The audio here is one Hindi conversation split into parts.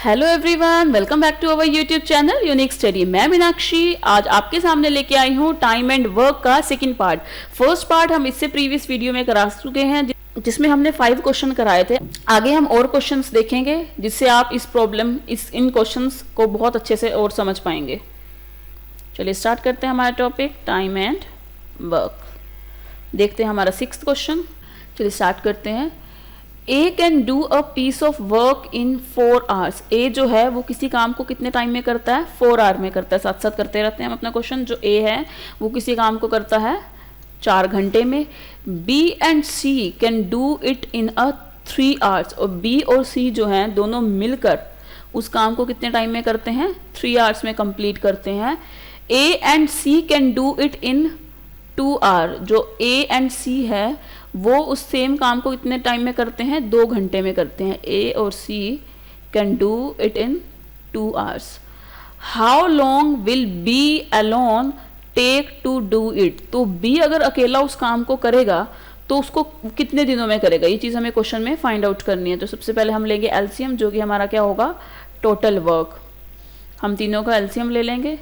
Hello everyone, welcome back to our YouTube channel unique study. मैं मीनाक्षी आज आपके सामने लेके आई हूँ टाइम एंड वर्क का सेकंड पार्ट। फर्स्ट पार्ट हम इससे प्रीवियस वीडियो में करा चुके हैं जिसमें हमने 5 क्वेश्चन कराए थे। आगे हम और क्वेश्चंस देखेंगे जिससे आप इन क्वेश्चंस को बहुत अच्छे से और समझ पाएंगे। चलिए स्टार्ट करते हैं हमारा टॉपिक टाइम एंड वर्क। देखते हैं हमारा 6th क्वेश्चन। चलिए स्टार्ट करते हैं। A can do a piece of work in 4 hours। A जो है वो किसी काम को कितने टाइम में करता है? 4 hour में करता है। साथ साथ करते रहते हैं हम अपना क्वेश्चन। जो ए है वो किसी काम को करता है 4 घंटे में। B and C can do it in a 3 hours। और बी और सी जो हैं दोनों मिलकर उस काम को कितने टाइम में करते हैं? 3 hours में कंप्लीट करते हैं। A and C can do it in 2 hours। जो ए एंड सी है वो उस सेम काम को कितने टाइम में करते हैं? 2 घंटे में करते हैं। ए और C can do it in 2 hours। How long will B alone take to do it. तो बी अगर अकेला उस काम को करेगा तो उसको कितने दिनों में करेगा? ये चीज़ हमें क्वेश्चन में फाइंड आउट करनी है। तो सबसे पहले हम लेंगे एलसीएम, जो कि हमारा क्या होगा? Total work. हम तीनों का एलसीएम ले लेंगे।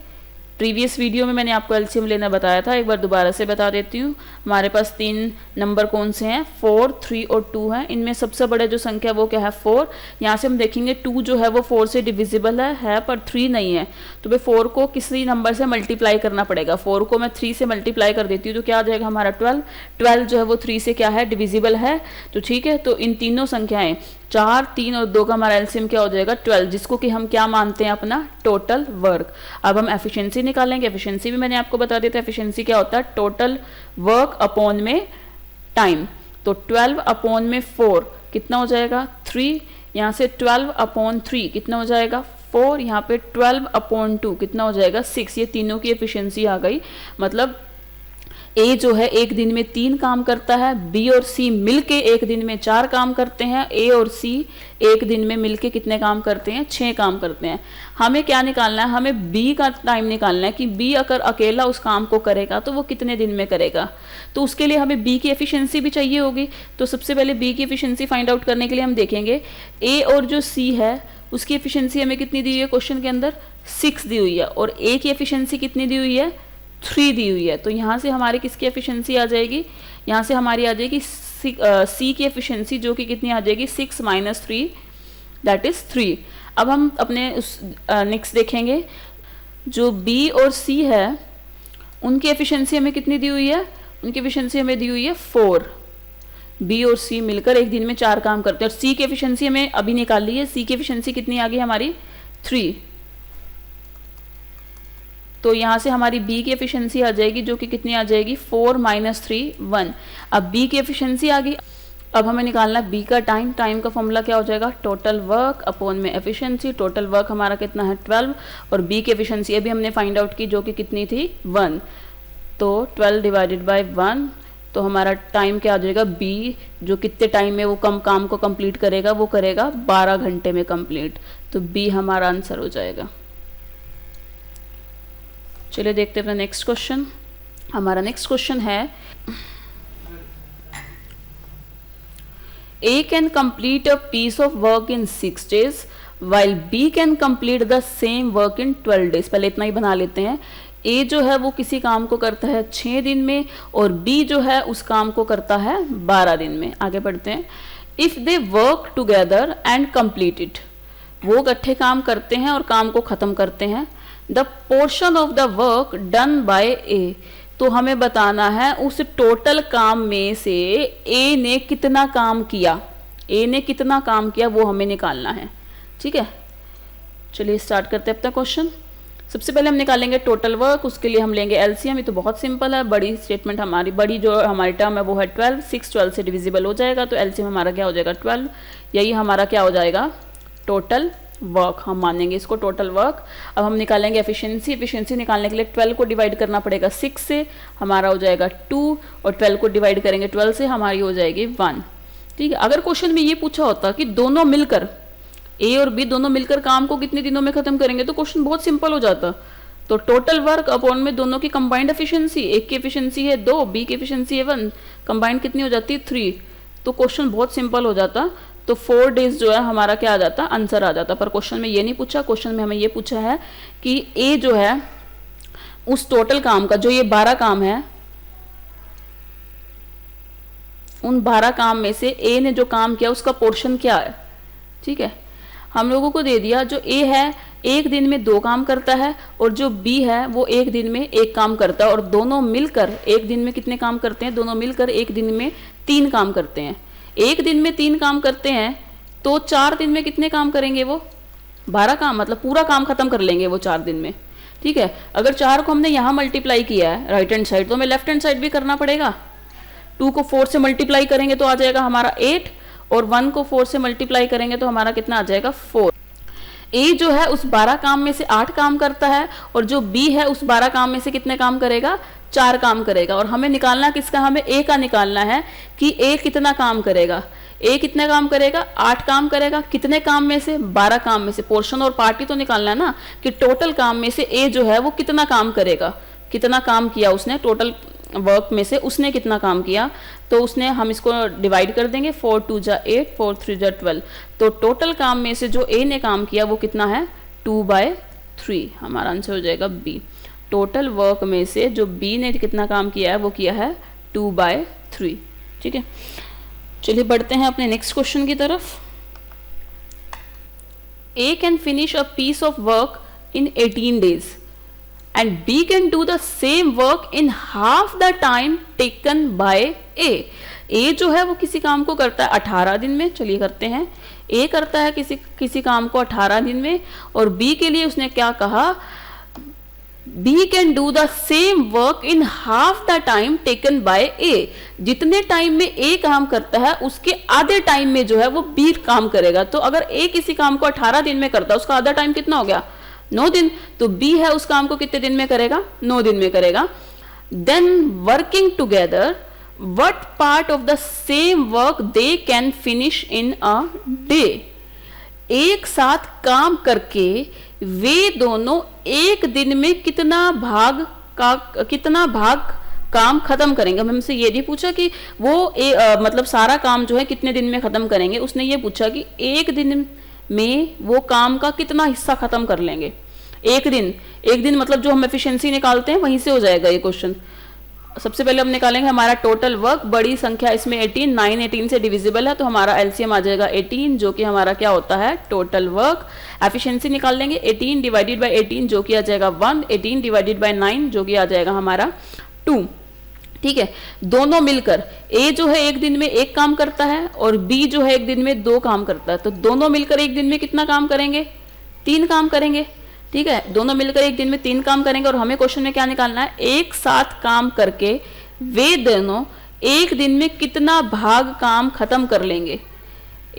प्रीवियस वीडियो में मैंने आपको एलसीएम लेना बताया था, एक बार दोबारा से बता देती हूँ। हमारे पास 3 नंबर कौन से हैं? 4, 3 और 2 हैं। इनमें सबसे बड़े जो संख्या वो क्या है? 4। यहाँ से हम देखेंगे 2 जो है वो 4 से डिविजिबल है पर 3 नहीं है। तो भाई 4 को किसी नंबर से मल्टीप्लाई करना पड़ेगा। 4 को मैं 3 से मल्टीप्लाई कर देती हूँ तो क्या आ जाएगा हमारा 12। 12 जो है वो 3 से क्या है? डिविजिबल है। तो ठीक है, तो इन तीनों संख्याएं 4, 3 और 2 का हमारा एलसीएम क्या हो जाएगा? 12, जिसको कि हम क्या मानते हैं? अपना टोटल वर्क। अब हम एफिशिएंसी निकालेंगे। एफिशिएंसी भी मैंने आपको बता दिया था। एफिशिएंसी क्या होता है? टोटल वर्क अपॉन में टाइम। तो 12 अपॉन में 4 कितना हो जाएगा? 3। यहाँ से 12 अपॉन 3 कितना हो जाएगा? 4। यहाँ पे 12 अपॉन 2 कितना हो जाएगा? 6। ये तीनों की एफिशिएंसी आ गई। मतलब ए जो है एक दिन में 3 काम करता है। बी और सी मिलके एक दिन में 4 काम करते हैं। ए और सी एक दिन में मिलके कितने काम करते हैं? 6 काम करते हैं। हमें क्या निकालना है? हमें बी का टाइम निकालना है कि बी अगर अकेला उस काम को करेगा तो वो कितने दिन में करेगा। तो उसके लिए हमें बी की एफिशिएंसी भी चाहिए होगी। तो सबसे पहले बी की एफिशिएंसी फाइंड आउट करने के लिए हम देखेंगे ए और जो सी है उसकी एफिशिएंसी हमें कितनी दी हुई है क्वेश्चन के अंदर? 6 दी हुई है। और ए की एफिशिएंसी कितनी दी हुई है? 3 दी हुई है। तो यहाँ से हमारी किसकी एफिशिएंसी आ जाएगी? यहाँ से हमारी आ जाएगी सी की एफिशिएंसी, जो कि कितनी आ जाएगी? 6 - 3 दैट इज 3। अब हम अपने उस नेक्स्ट देखेंगे। जो बी और सी है उनकी एफिशिएंसी हमें कितनी दी हुई है? उनकी एफिशिएंसी हमें दी हुई है 4। बी और सी मिलकर एक दिन में 4 काम करते हैं। और सी की एफिशिएंसी हमें अभी निकाल ली है। सी की एफिशिएंसी कितनी आ गई हमारी? 3। तो यहाँ से हमारी बी की एफिशिएंसी आ जाएगी, जो कि कितनी आ जाएगी? 4 - 3 1। अब बी की एफिशिएंसी आ गई। अब हमें निकालना है बी का टाइम। टाइम का फॉर्मूला क्या हो जाएगा? टोटल वर्क अपॉन में एफिशिएंसी। टोटल वर्क हमारा कितना है? 12। और बी की एफिशिएंसी अभी हमने फाइंड आउट की, जो कि कितनी थी? 1। तो 12 डिवाइडेड बाय 1। तो हमारा टाइम क्या आ जाएगा? बी जो कितने टाइम में वो काम को कंप्लीट करेगा? वो करेगा 12 घंटे में कंप्लीट। तो बी हमारा आंसर हो जाएगा। चलिए देखते हैं अपना नेक्स्ट क्वेश्चन। हमारा नेक्स्ट क्वेश्चन है A can complete a piece of work in 6 days while B can complete the same work in 12 days। पहले इतना ही बना लेते हैं। ए जो है वो किसी काम को करता है 6 दिन में और बी जो है उस काम को करता है 12 दिन में। आगे बढ़ते हैं। If they work together and complete it. वो इकट्ठे काम करते हैं और काम को खत्म करते हैं। The portion of the work done by A. तो हमें बताना है उस टोटल काम में से ए ने कितना काम किया। ए ने कितना काम किया वो हमें निकालना है। ठीक है, चलिए स्टार्ट करते हैं अपना क्वेश्चन। सबसे पहले हम निकालेंगे टोटल वर्क। उसके लिए हम लेंगे एलसीएम। ये तो बहुत सिंपल है। बड़ी स्टेटमेंट हमारी जो हमारी टर्म है वो है 12। 6 12 से डिविजिबल हो जाएगा। तो एलसीएम हमारा क्या हो जाएगा? 12। यही हमारा क्या हो जाएगा? Total work. हम मानेंगे इसको टोटल वर्क। अब हम निकालेंगे एफिशिएंसी। एफिशिएंसी निकालने के लिए 12 को डिवाइड करना पड़ेगा 6 से, हमारा हो जाएगा 2। और 12 को डिवाइड करेंगे 12 से, हमारी हो जाएगी 1। ठीक है, अगर क्वेश्चन में ये पूछा होता कि दोनों मिलकर ए और बी दोनों मिलकर काम को कितने दिनों में खत्म करेंगे तो क्वेश्चन बहुत सिंपल हो जाता। तो टोटल वर्क अपॉन में दोनों की कंबाइंड एफिशिएंसी, एक की एफिशिएंसी है 2, बी की एफिशिएंसी है 1, कंबाइंड कितनी हो जाती है 3। तो क्वेश्चन बहुत सिंपल हो जाता। तो 4 डेज जो है हमारा क्या आ जाता, आंसर आ जाता। पर क्वेश्चन में ये नहीं पूछा, क्वेश्चन में हमें ये पूछा है कि ए जो है उस टोटल काम का, जो ये 12 काम है, उन 12 काम में से ए ने जो काम किया उसका पोर्शन क्या है। ठीक है, हम लोगों को दे दिया जो ए है एक दिन में 2 काम करता है और जो बी है वो एक दिन में 1 काम करता है, और दोनों मिलकर एक दिन में कितने काम करते हैं, दोनों मिलकर एक दिन में 3 काम करते हैं। एक दिन में 3 काम करते हैं तो 4 दिन में कितने काम करेंगे वो, 12 काम, मतलब पूरा काम खत्म कर लेंगे वो 4 दिन में। ठीक है, अगर 4 को हमने यहाँ मल्टीप्लाई किया है राइट हैंड साइड, तो हमें लेफ्ट हैंड साइड भी करना पड़ेगा। 2 को 4 से मल्टीप्लाई करेंगे तो आ जाएगा हमारा 8, और 1 को 4 से मल्टीप्लाई करेंगे तो हमारा कितना आ जाएगा 4। ए जो है उस 12 काम में से 8 काम करता है, और जो बी है उस 12 काम में से कितने काम करेगा, 4 काम करेगा। और हमें निकालना किसका, हमें ए का निकालना है कि ए कितना काम करेगा। ए कितने काम करेगा, 8 काम करेगा। कितने काम में से, 12 काम में से। पोर्शन और पार्टी तो निकालना है ना, कि टोटल काम में से ए जो है वो कितना काम करेगा, कितना काम किया उसने, टोटल वर्क में से उसने कितना काम किया। तो उसने, हम इसको डिवाइड कर देंगे, 4 2 जा 8, 4 3 जा 12। तो टोटल काम में से जो ए ने काम किया वो कितना है, 2/3। हमारा आंसर हो जाएगा बी। टोटल वर्क में से जो बी ने कितना काम किया है वो किया है 2/3। ठीक है, चलिए बढ़ते हैं अपने नेक्स्ट क्वेश्चन की तरफ। A can finish a piece of work in 18 days and B can do the same work in half the time taken by A। A जो है वो किसी काम को करता है 18 दिन में। चलिए करते हैं, A करता है किसी काम को 18 दिन में, और B के लिए उसने क्या कहा, B can do the same work in half the time taken by A। जितने टाइम में A काम करता है उसके आधे टाइम में जो है वो B काम करेगा। तो अगर A किसी काम को 18 दिन में करता है, उसका आधा टाइम कितना हो गया, 9 दिन। तो बी है उस काम को कितने दिन में करेगा, 9 दिन में करेगा। Then working together what part of the same work they can finish in a day. एक साथ काम करके वे दोनों एक दिन में कितना भाग काम खत्म करेंगे। हमसे ये नहीं पूछा कि वो मतलब सारा काम जो है कितने दिन में खत्म करेंगे, उसने ये पूछा कि एक दिन में वो काम का कितना हिस्सा खत्म कर लेंगे। एक दिन मतलब जो हम एफिशिएंसी निकालते हैं वहीं से हो जाएगा ये क्वेश्चन। सबसे पहले हम निकालेंगे हमारा टोटल वर्क, बड़ी संख्या इसमें 18, 9 18 से डिविजिबल है, तो हमारा एलसीएम आ जाएगा 18, जो कि हमारा क्या होता है, टोटल वर्क। एफिशिएंसी निकाल लेंगे, 18 डिवाइडेड बाय 18 जो कि आ जाएगा 1, 18 डिवाइडेड बाय 9 जो कि आ जाएगा हमारा 2। ठीक है, दोनों मिलकर ए जो है एक दिन में 1 काम करता है और बी जो है एक दिन में 2 काम करता है। तो दोनों मिलकर एक दिन में कितना काम करेंगे, 3 काम करेंगे। ठीक है, दोनों मिलकर एक दिन में 3 काम करेंगे, और हमें क्वेश्चन में क्या निकालना है, एक साथ काम करके वे दोनों एक दिन में कितना भाग काम खत्म कर लेंगे।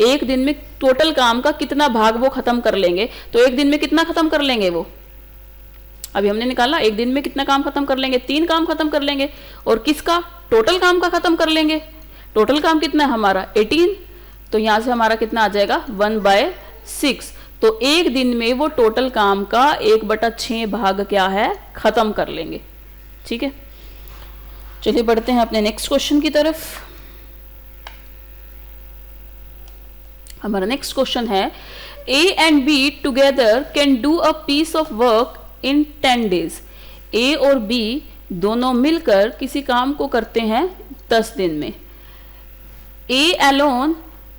एक दिन में टोटल काम का कितना भाग वो खत्म कर लेंगे। तो एक दिन में कितना खत्म कर लेंगे वो, अभी हमने निकाला एक दिन में कितना काम खत्म कर लेंगे, 3 काम खत्म कर लेंगे। और किसका, टोटल काम का खत्म कर लेंगे। टोटल काम कितना है हमारा 18, तो यहां से हमारा कितना आ जाएगा 1/6। तो एक दिन में वो टोटल काम का 1/6 भाग क्या है, खत्म कर लेंगे। ठीक है, चलिए बढ़ते हैं अपने नेक्स्ट क्वेश्चन की तरफ। हमारा नेक्स्ट क्वेश्चन है, A and B together can do a piece of work in 10 days। A और B दोनों मिलकर किसी काम को करते हैं 10 दिन में। A alone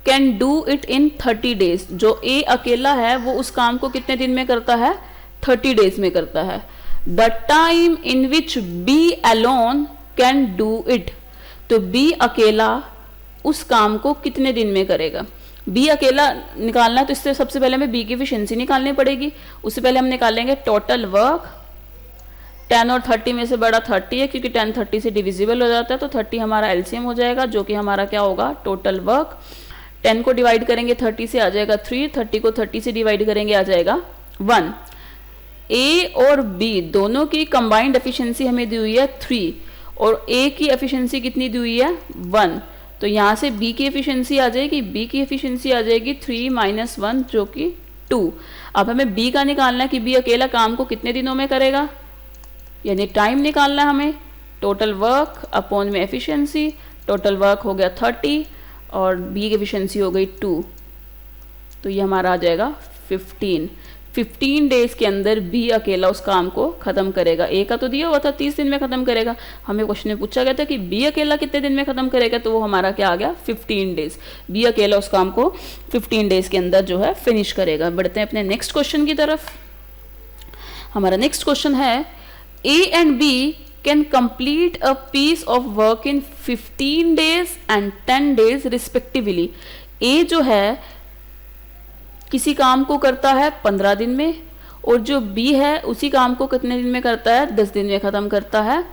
can do it in 30 days। जो A अकेला है वो उस काम को कितने दिन में करता है, 30 डेज में करता है। The time in which B alone can do it। तो B अकेला उस काम को कितने दिन में करेगा। B अकेला निकालना है तो इससे सबसे पहले हमें B की एफिशिएंसी निकालनी पड़ेगी। उससे पहले हम निकालेंगे टोटल वर्क। 10 और 30 में से बड़ा 30 है, क्योंकि 10 30 से डिविजिबल हो जाता है, तो 30 हमारा एलसीएम हो जाएगा, जो कि हमारा क्या होगा, टोटल वर्क। 10 को डिवाइड करेंगे 30 से आ जाएगा 3, 30 को 30 से डिवाइड करेंगे आ जाएगा 1। A और B दोनों की कंबाइंड एफिशिएंसी हमें दी हुई है 3, और A की एफिशिएंसी कितनी दी हुई है 1। तो यहाँ से B की एफिशिएंसी आ जाएगी, B की एफिशिएंसी आ जाएगी 3 - 1 जो कि 2। अब हमें B का निकालना है कि B अकेला काम को कितने दिनों में करेगा, यानी टाइम निकालना है हमें। टोटल वर्क अपॉन में एफिशिएंसी, टोटल वर्क हो गया 30 और B की एफिशिएंसी हो गई 2। तो ये हमारा आ जाएगा 15 डेज के अंदर बी अकेला उस काम को ख़त्म करेगा। ए का तो दिया हुआ था 30 दिन में ख़त्म करेगा, हमें क्वेश्चन में पूछा गया था कि बी अकेला कितने दिन में ख़त्म करेगा, तो वो हमारा क्या आ गया 15 डेज। बी अकेला उस काम को 15 डेज के अंदर जो है फिनिश करेगा। बढ़ते हैं अपने नेक्स्ट क्वेश्चन की तरफ। हमारा नेक्स्ट क्वेश्चन है A and B can complete a piece of work in 15 days and 10 days respectively. A जो है किसी काम को करता है 15 दिन में, और जो बी है उसी काम को कितने दिन में करता है, 10 दिन में ख़त्म करता है।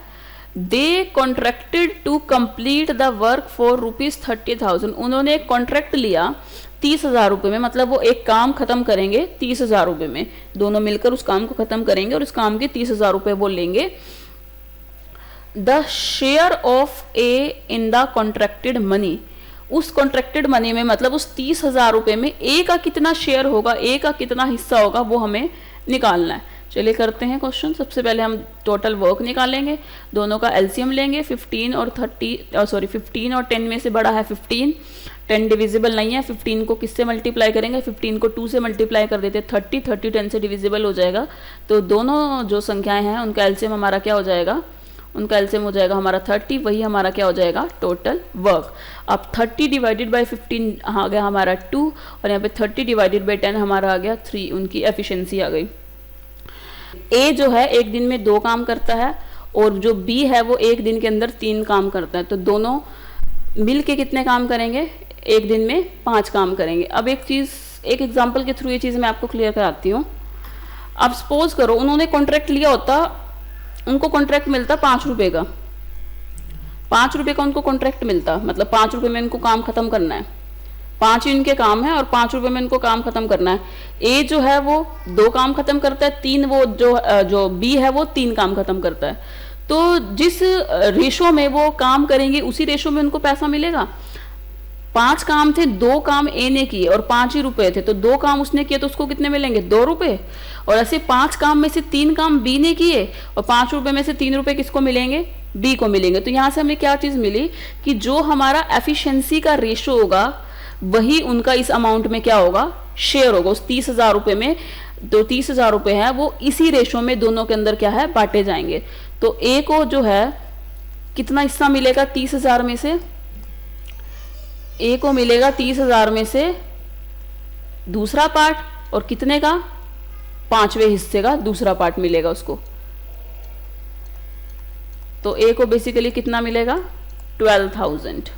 They contracted to complete the work for ₹30,000। उन्होंने एक कॉन्ट्रैक्ट लिया 30,000 रुपये में, मतलब वो एक काम ख़त्म करेंगे 30,000 रुपये में, दोनों मिलकर उस काम को ख़त्म करेंगे और उस काम के 30,000 रुपये वो लेंगे। The share of A in the contracted money, उस कॉन्ट्रैक्टेड मनी में मतलब उस 30,000 रुपये में ए का कितना शेयर होगा, ए का कितना हिस्सा होगा, वो हमें निकालना है। चलिए करते हैं क्वेश्चन। सबसे पहले हम टोटल वर्क निकालेंगे, दोनों का एलसीएम लेंगे। 15 और 10 में से बड़ा है 15, 10 डिविजिबल नहीं है। 15 को किससे मल्टीप्लाई करेंगे, 15 को 2 से मल्टीप्लाई कर देते 30 10 से डिविजिबल हो जाएगा। तो दोनों जो संख्याएं हैं उनका एलसीएम हमारा क्या हो जाएगा, उनका एलसीएम हो जाएगा हमारा 30, वही हमारा क्या हो जाएगा टोटल वर्क। अब 30 डिवाइडेड बाई 15 आ गया हमारा 2, और यहाँ पे 30 डिवाइडेड बाई 10 हमारा आ गया 3, उनकी एफिशिएंसी आ गई। ए जो है एक दिन में 2 काम करता है, और जो बी है वो एक दिन के अंदर 3 काम करता है, तो दोनों मिल के कितने काम करेंगे, एक दिन में 5 काम करेंगे। अब एक चीज़, एक एग्जाम्पल के थ्रू ये चीज़ मैं आपको क्लियर कराती हूँ। अब सपोज करो उन्होंने कॉन्ट्रैक्ट लिया होता, उनको कॉन्ट्रैक्ट मिलता 5 रुपये का, 5 रुपये का उनको कॉन्ट्रैक्ट मिलता, मतलब 5 रुपये में इनको काम खत्म करना है, 5 ही इनके काम है और 5 रुपये में इनको काम खत्म करना है। ए जो है वो 2 काम खत्म करता है, 3 वो जो बी है वो 3 काम खत्म करता है। तो जिस रेशो में वो काम करेंगे उसी रेशो में उनको पैसा मिलेगा। 5 काम थे, 2 काम ए ने किए और 5 ही रुपए थे, तो 2 काम उसने किए तो उसको कितने मिलेंगे, 2 रुपए। और ऐसे 5 काम में से 3 काम बी ने किए और 5 रुपए में से 3 रुपए किसको मिलेंगे, बी को मिलेंगे। तो यहाँ से हमें क्या चीज़ मिली कि जो हमारा एफिशिएंसी का रेशो होगा वही उनका इस अमाउंट में क्या होगा, शेयर होगा। उस 30,000 रुपये में जो 30,000 रुपये है वो इसी रेशो में दोनों के अंदर क्या है, बांटे जाएंगे। तो ए को जो है कितना हिस्सा मिलेगा 30,000 में से, ए को मिलेगा 30,000 में से दूसरा पार्ट, और कितने का, 5वें हिस्से का दूसरा पार्ट मिलेगा उसको। तो ए को बेसिकली कितना मिलेगा, 12,000।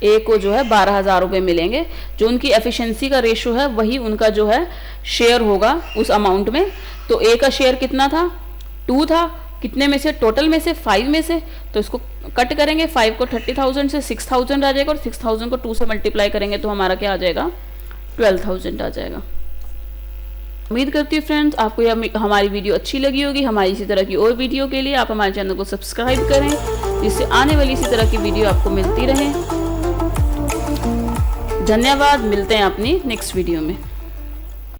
ए को जो है 12,000 रुपये मिलेंगे। जो उनकी एफिशिएंसी का रेशो है वही उनका जो है शेयर होगा उस अमाउंट में। तो ए का शेयर कितना था, 2 था, कितने में से, टोटल में से 5 में से। तो इसको कट करेंगे, 5 को 30,000 से 6,000 आ जाएगा, और 6,000 को 2 से मल्टीप्लाई करेंगे तो हमारा क्या आ जाएगा, 12,000 आ जाएगा। उम्मीद करती हूँ फ्रेंड्स आपको यह हमारी वीडियो अच्छी लगी होगी। हमारी इसी तरह की और वीडियो के लिए आप हमारे चैनल को सब्सक्राइब करें, जिससे आने वाली इसी तरह की वीडियो आपको मिलती रहे। धन्यवाद, मिलते हैं अपनी नेक्स्ट वीडियो में।